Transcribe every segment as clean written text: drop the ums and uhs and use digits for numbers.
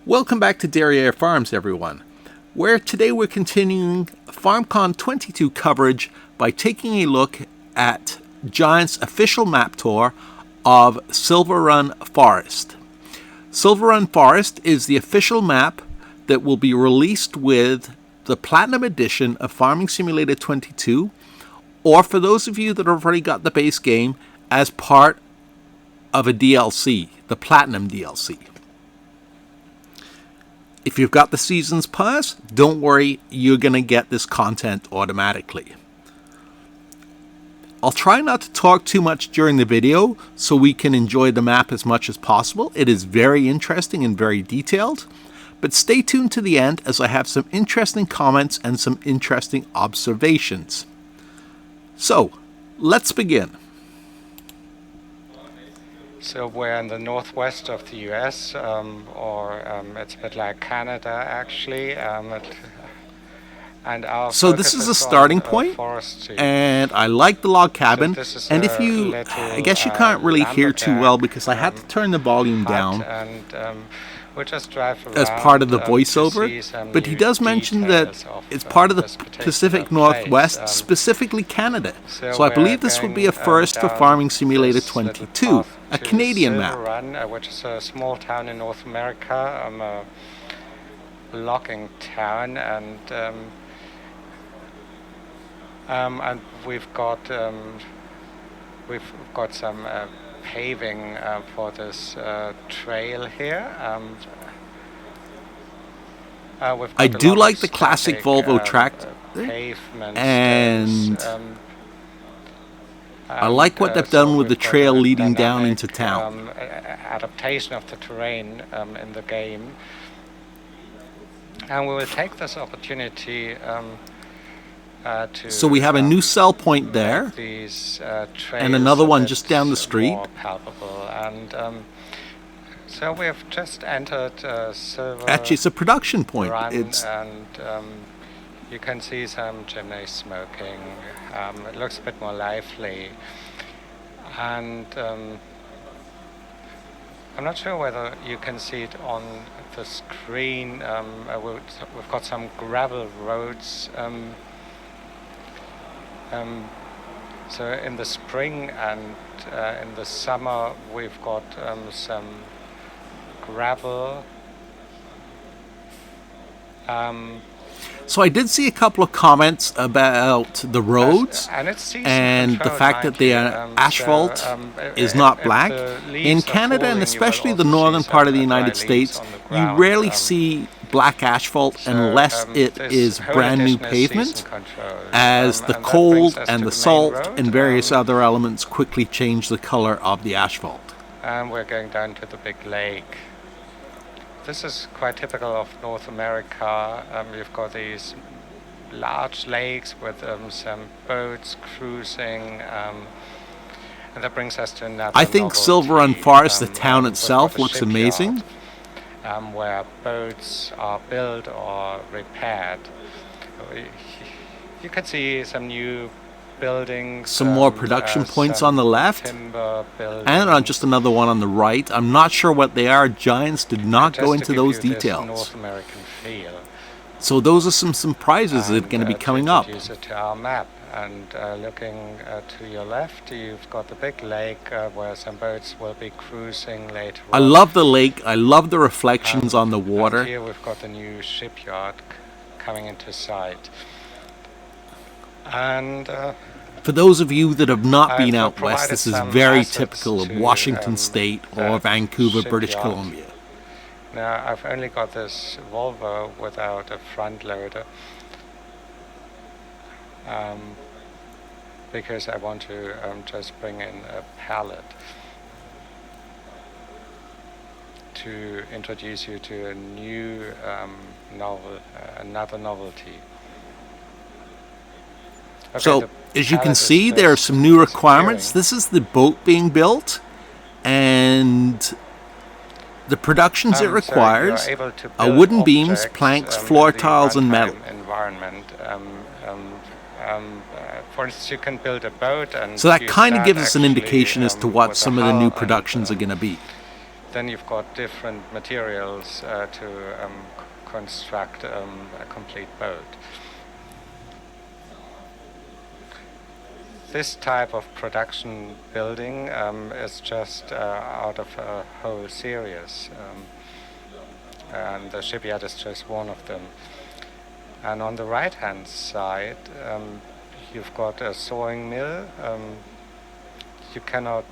Welcome back to Derriere Farms, everyone, where today we're continuing FarmCon 22 coverage by taking a look at Giant's official map tour of Silverrun Forest. Silverrun Forest is the official map that will be released with the Platinum Edition of Farming Simulator 22, or for those of you that have already got the base game, as part of a DLC, the Platinum DLC. If you've got the Seasons Pass, don't worry, you're going to get this content automatically. I'll try not to talk too much during the video so we can enjoy the map as much as possible. It is very interesting and very detailed, but stay tuned to the end as I have some interesting comments and some interesting observations. So, let's begin. So we're in the northwest of the US, it's a bit like Canada actually. So this is a starting point, and I like the log cabin. So and if you, I guess you can't really hear too well because I had to turn the volume down we'll just drive around, as part of the voiceover. But he does mention that it's part of the Pacific Northwest, specifically Canada. So I believe this would be a first for Farming Simulator 22, a Canadian map. Silverrun, which is a small town in North America, a logging town, and we've got some paving for this trail here. I do like the classic Volvo track, and I like what they've done with the trail leading down into town. Adaptation of the terrain in the game, and we will take this opportunity so we have a new sell point there, and another one just down the street. So we have just entered Silverrun. Actually, it's a production point. You can see some chimney smoking. It looks a bit more lively, and I'm not sure whether you can see it on the screen. We've got some gravel roads. So in the spring and in the summer we've got some gravel. So I did see a couple of comments about the roads and the fact that the asphalt is not black. In Canada, and especially the northern part of the United States, you rarely see black asphalt unless it is brand new pavement, as the cold and the salt and various other elements quickly change the color of the asphalt. And we're going down to the big lake. This is quite typical of North America. You've got these large lakes with some boats cruising, and that brings us to another I think Silverrun Forest, the town itself, looks amazing. Where boats are built or repaired. You can see some new buildings. Some more production points on the left, and on just another one on the right. I'm not sure what they are. Giants did not go into those details. North American feel. So those are some surprises that are going to be coming up. Use it to our map. And looking to your left, you've got the big lake where some boats will be cruising later on. I love the lake. I love the reflections on the water. And here we've got the new shipyard coming into sight. And for those of you that have not been out west, this is very typical of Washington State or Vancouver, British Columbia. Now, I've only got this Volvo without a front loader. Because I want to just bring in a pallet to introduce you to a new another novelty. Okay, so, as you can see, there are some new requirements. This is the boat being built, and the productions it requires are wooden beams, planks, floor tiles, and metal. Environment. For instance, you can build a boat, and so that kind of gives us an indication as to what some of the new productions are going to be. then you've got different materials to construct a complete boat. This type of production building is just out of a whole series, and the shipyard is just one of them. And on the right-hand side, you've got a sewing mill. You cannot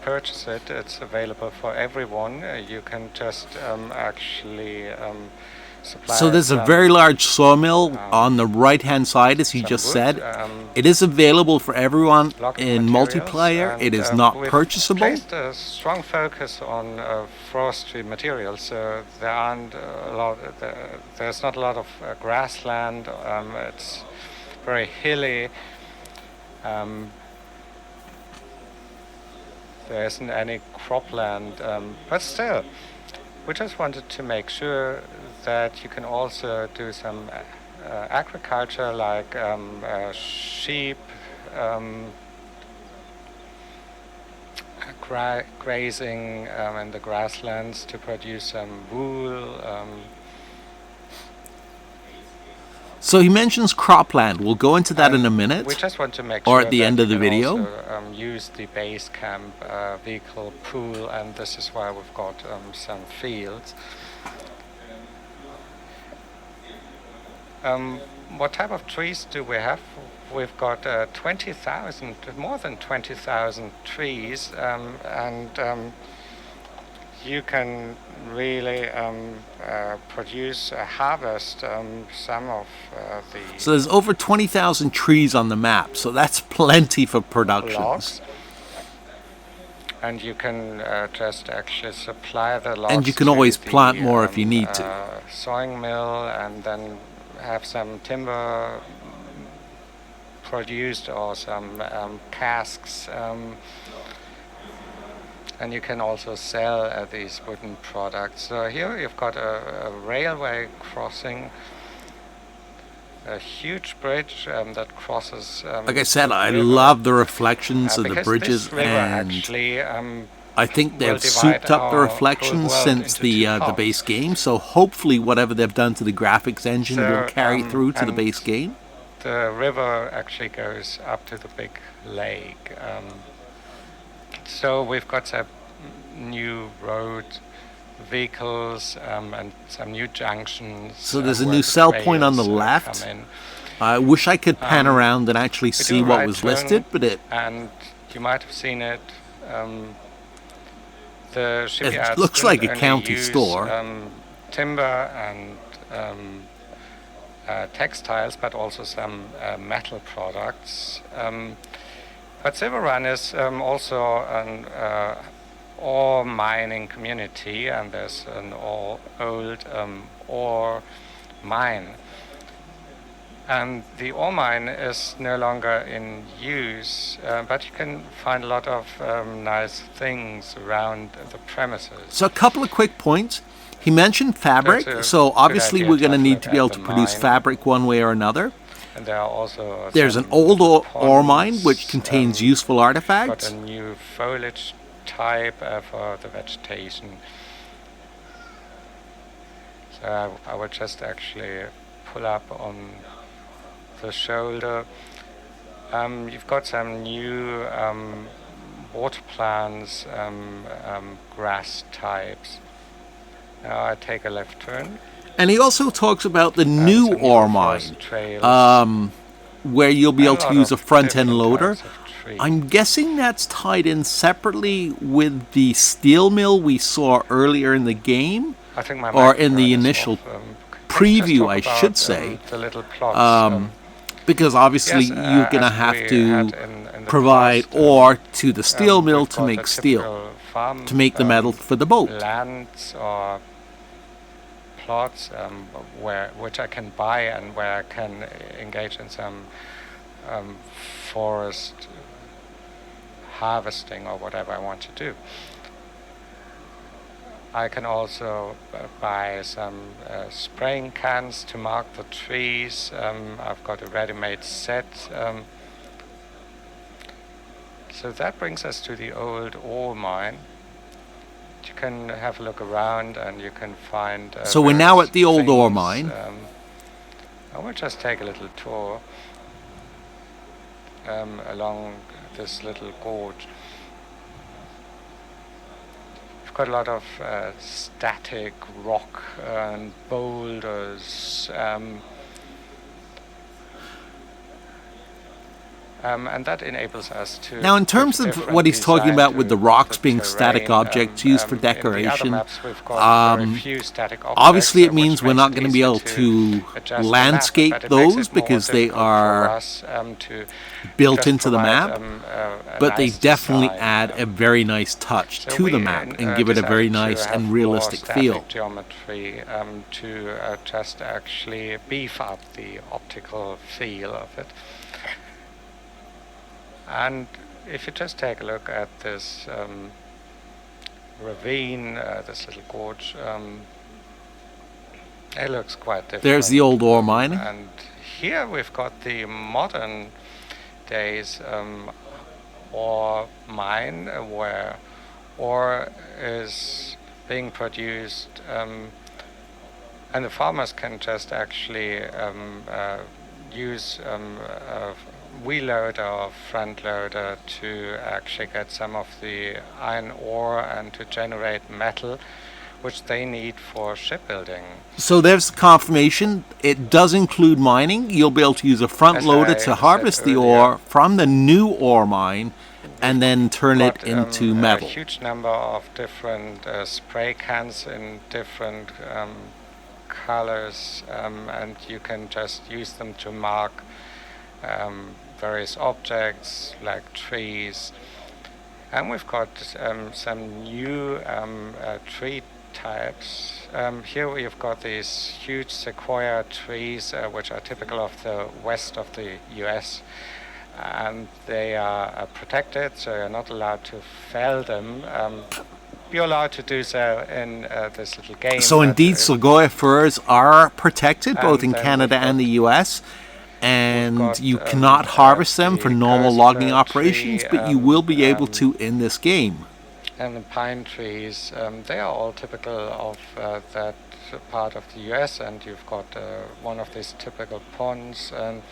purchase it. It's available for everyone. You can just actually supply. So there's a very large sawmill on the right-hand side, as you just said. It is available for everyone in multiplayer. It is not purchasable. Placed a strong focus on forestry materials, so there aren't a lot. There's not a lot of grassland. It's very hilly. There isn't any cropland, but still, we just wanted to make sure that you can also do some agriculture, like sheep, grazing in the grasslands to produce some wool. So he mentions cropland. We'll go into that in a minute. We just want to make or sure at the that end of the you can video. also, use the base camp vehicle pool, and this is why we've got some fields. What type of trees do we have? We've got 20,000, more than 20,000 trees, and you can really produce, harvest some of the. So there's over 20,000 trees on the map, so that's plenty for productions. Logs. And you can just actually supply the logs. And you can always plant more if you need to. Sawing mill, and then have some timber produced, or some casks. And you can also sell these wooden products. So here you've got a railway crossing, a huge bridge that crosses. Like I said, I love the reflections of the bridges, this river and actually, I think they've souped up the reflections since the base game. So hopefully, whatever they've done to the graphics engine will carry through to the base game. The river actually goes up to the big lake. So we've got some new road vehicles and some new junctions. So there's a new sell point on the left. I wish I could pan around and actually see what was listed, but and you might have seen it. The shipyards looks like a only county use, store. Timber and textiles, but also some metal products. But Silverrun is also an ore mining community, and there's an old ore mine. And the ore mine is no longer in use, but you can find a lot of nice things around the premises. So a couple of quick points. He mentioned fabric, so obviously we're going to need to be able to produce fabric one way or another. And there are also there's an old ore mine which contains useful artifacts. Got a new foliage type for the vegetation. So I would just actually pull up on the shoulder. You've got some new water plants, grass types. Now I take a left turn. And he also talks about the new ore mine, where you'll be able to use a front-end loader. I'm guessing that's tied in separately with the steel mill we saw earlier in the game, or in the initial preview, I should say. The little plots, because obviously you're going to have to provide ore to the steel mill to make steel, to make the metal for the boat. Lands or plots which I can buy, and where I can engage in some forest harvesting or whatever I want to do. I can also buy some spraying cans to mark the trees. I've got a ready-made set. So that brings us to the old ore mine. you can have a look around and you can find. So we're now at the old ore things. mine. I will just take a little tour along this little gorge. We've got a lot of static rock and boulders. And that enables us to. Now, in terms of what he's talking about with the rocks being static objects used for decoration, obviously it means we're not going to be able to landscape those because they are built into the map, but they definitely add a very nice touch to the map and give it a very nice and realistic feel. Geometry to just actually beef up the optical feel of it. And if you just take a look at this ravine, this little gorge, it looks quite different. There's the old ore mine. And here we've got the modern days ore mine where ore is being produced and the farmers can just actually use a wheel loader or front loader to actually get some of the iron ore and to generate metal, which they need for shipbuilding. So there's confirmation. It does include mining. You'll be able to use a front loader to harvest the ore from the new ore mine and then turn it into metal. A huge number of different spray cans in different colors, and you can just use them to mark various objects like trees. And we've got some new tree types. Here we've got these huge sequoia trees which are typical of the west of the US, and they are protected, so you're not allowed to fell them. You're allowed to do so in this little game. So indeed, Sequoia firs are protected both in Canada and the US, and you cannot harvest them for normal logging operations, but you will be able to in this game. And the pine trees, they are all typical of that part of the US, and you've got one of these typical ponds, and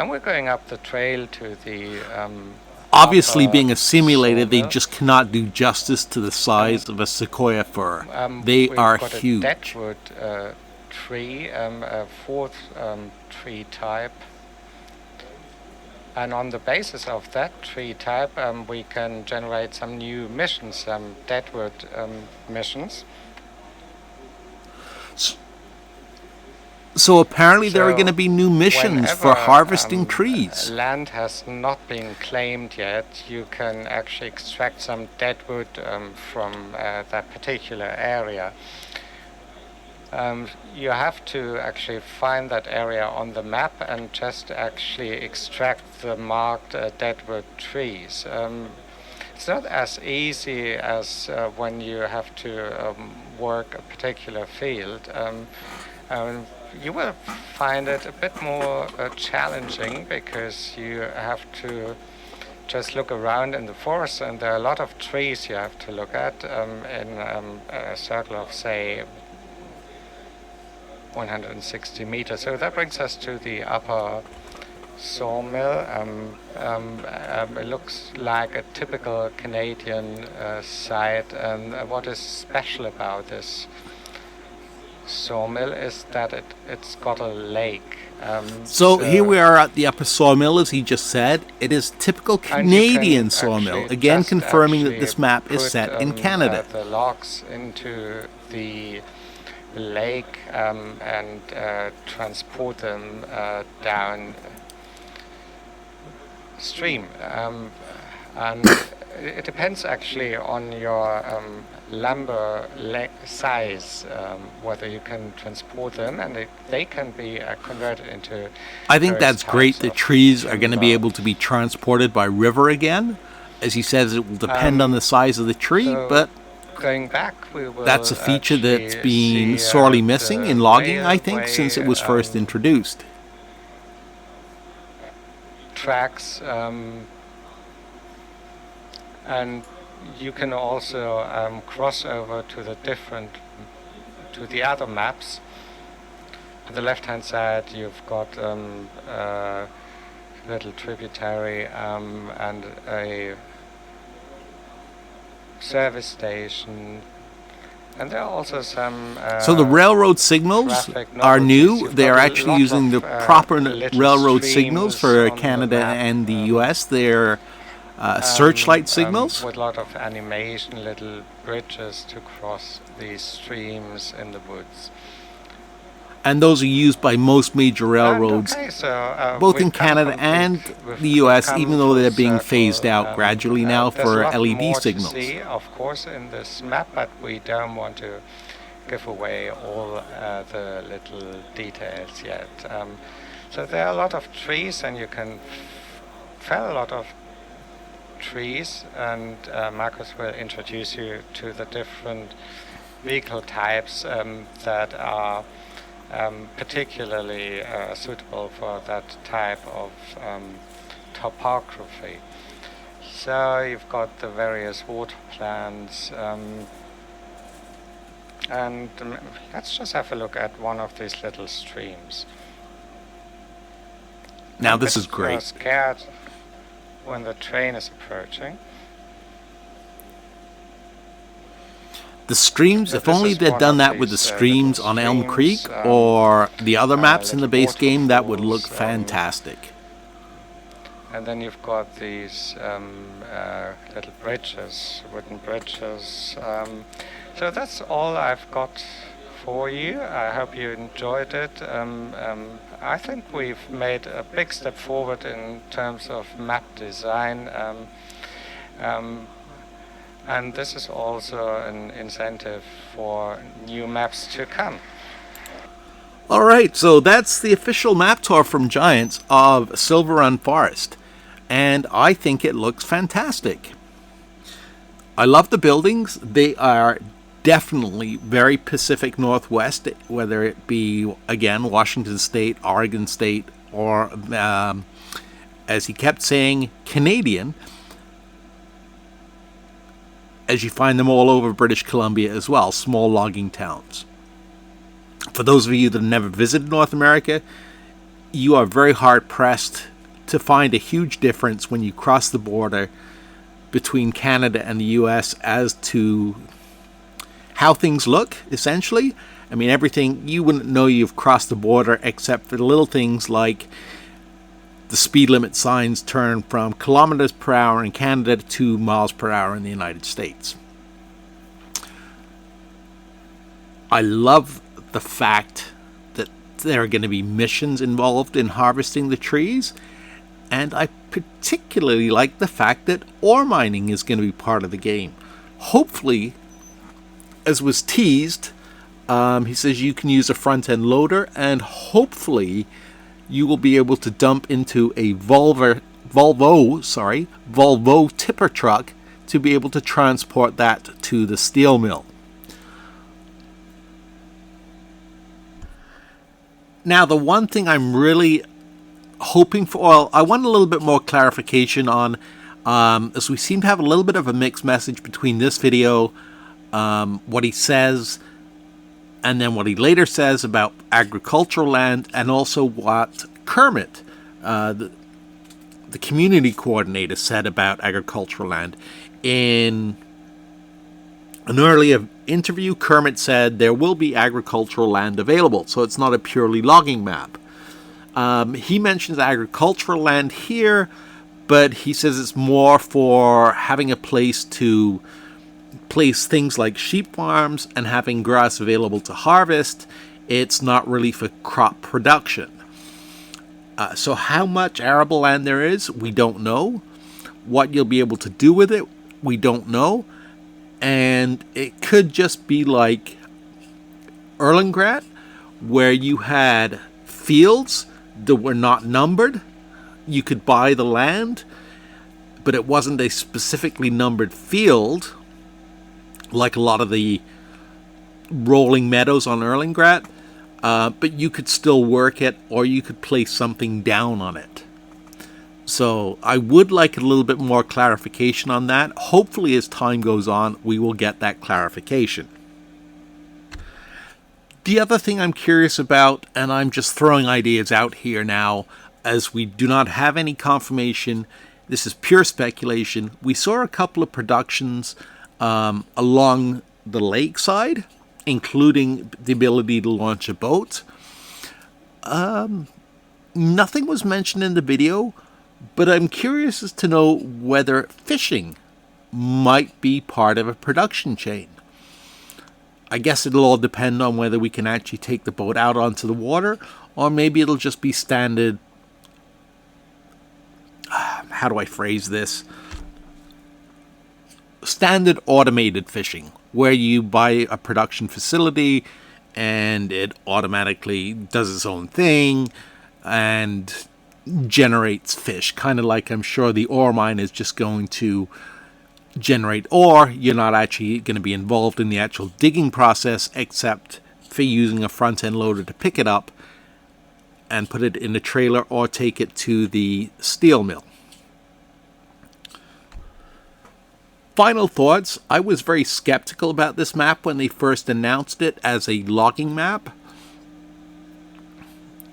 we're going up the trail to the obviously, being a simulator, they just cannot do justice to the size of a sequoia fir. They are huge. A deadwood tree, a fourth tree type, and on the basis of that tree type, we can generate some new missions, some deadwood missions. So apparently there are going to be new missions for harvesting trees. Land has not been claimed yet. You can actually extract some deadwood from that particular area. You have to actually find that area on the map and just actually extract the marked deadwood trees. It's not as easy as when you have to work a particular field. You will find it a bit more challenging because you have to just look around in the forest, and there are a lot of trees you have to look at in a circle of, say, 160 meters. So that brings us to the upper sawmill. It looks like a typical Canadian site, and what is special about this sawmill is that it's got a lake. So here we are at the upper sawmill, as he just said. It is typical Canadian sawmill, again confirming that this map is set in Canada. The logs into the lake and transport them down stream. And it depends actually on your lumber size, whether you can transport them, and they can be converted into. I think that's great. The trees are going to be able to be transported by river again. As he says, it will depend on the size of the tree, but going back, we will that's a feature that's been sorely missing in logging, I think, since it was first introduced. Tracks, and you can also cross over to the other maps. On the left-hand side, you've got a little tributary and a service station, and there are also some So the railroad signals are new. They are actually using the proper railroad signals for Canada and the US. They're searchlight signals. with a lot of animation, little bridges to cross these streams in the woods. And those are used by most major railroads, Okay, so, both in Canada and the US, even though they're being phased out gradually now for LED signals. There's a lot more to see, of course, in this map, but we don't want to give away all the little details yet. So there are a lot of trees, and you can fell a lot of trees, and Marcus will introduce you to the different vehicle types that are particularly suitable for that type of topography. So you've got the various water plants, and let's just have a look at one of these little streams. Now this is great. Scared when the train is approaching. The streams, if only they'd done that with the streams on Elm Creek or the other maps in the base game, that would look fantastic. And then you've got these little bridges, wooden bridges. So that's all I've got for you. I hope you enjoyed it. I think we've made a big step forward in terms of map design. And this is also an incentive for new maps to come. All right, so that's the official map tour from Giants of Silverrun Forest, and I think it looks fantastic. I love the buildings. They are definitely very Pacific Northwest, whether it be, again, Washington State, Oregon State, or, as he kept saying, Canadian, as you find them all over British Columbia as well, small logging towns. For those of you that have never visited North America, you are very hard-pressed to find a huge difference when you cross the border between Canada and the US as to how things look, essentially. I mean, everything, you wouldn't know you've crossed the border except for the little things like the speed limit signs turn from kilometers per hour in Canada to miles per hour in the United States. I love the fact that there are going to be missions involved in harvesting the trees, and I particularly like the fact that ore mining is going to be part of the game. Hopefully, as was teased, he says you can use a front-end loader, and hopefully you will be able to dump into a Volvo tipper truck to be able to transport that to the steel mill. Now, the one thing I'm really hoping for, well, I want a little bit more clarification on, as we seem to have a little bit of a mixed message between this video, what he says, and then what he later says about agricultural land, and also what Kermit, the community coordinator, said about agricultural land. In an earlier interview, Kermit said there will be agricultural land available, so it's not a purely logging map. He mentions agricultural land here, but he says it's more for having a place to place things like sheep farms and having grass available to harvest. It's not really for crop production. So how much arable land there is, we don't know. What you'll be able to do with it, we don't know. And it could just be like Erlengrad, where you had fields that were not numbered. You could buy the land, but it wasn't a specifically numbered field, like a lot of the rolling meadows on Erlengrad, but you could still work it, or you could place something down on it. So I would like a little bit more clarification on that. Hopefully as time goes on, we will get that clarification. The other thing I'm curious about, and I'm just throwing ideas out here now, as we do not have any confirmation, this is pure speculation. We saw a couple of productions along the lakeside, including the ability to launch a boat. Nothing was mentioned in the video, but I'm curious as to know whether fishing might be part of a production chain. I guess it'll all depend on whether we can actually take the boat out onto the water, or maybe it'll just be standard, how do I phrase this? Standard automated fishing, where you buy a production facility and it automatically does its own thing and generates fish. Kind of like I'm sure the ore mine is just going to generate ore. You're not actually going to be involved in the actual digging process, except for using a front end loader to pick it up and put it in a trailer or take it to the steel mill. Final thoughts. I was very skeptical about this map when they first announced it as a logging map,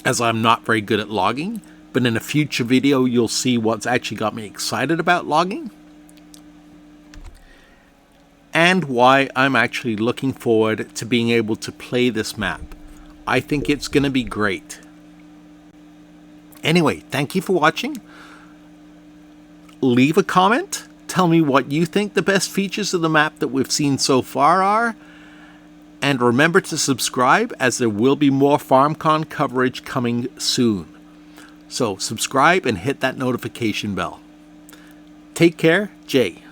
as I'm not very good at logging, but in a future video you'll see what's actually got me excited about logging and why I'm actually looking forward to being able to play this map. I think it's going to be great. Anyway, thank you for watching. Leave a comment. Tell me what you think the best features of the map that we've seen so far are. And remember to subscribe, as there will be more FarmCon coverage coming soon. So subscribe and hit that notification bell. Take care, Jay.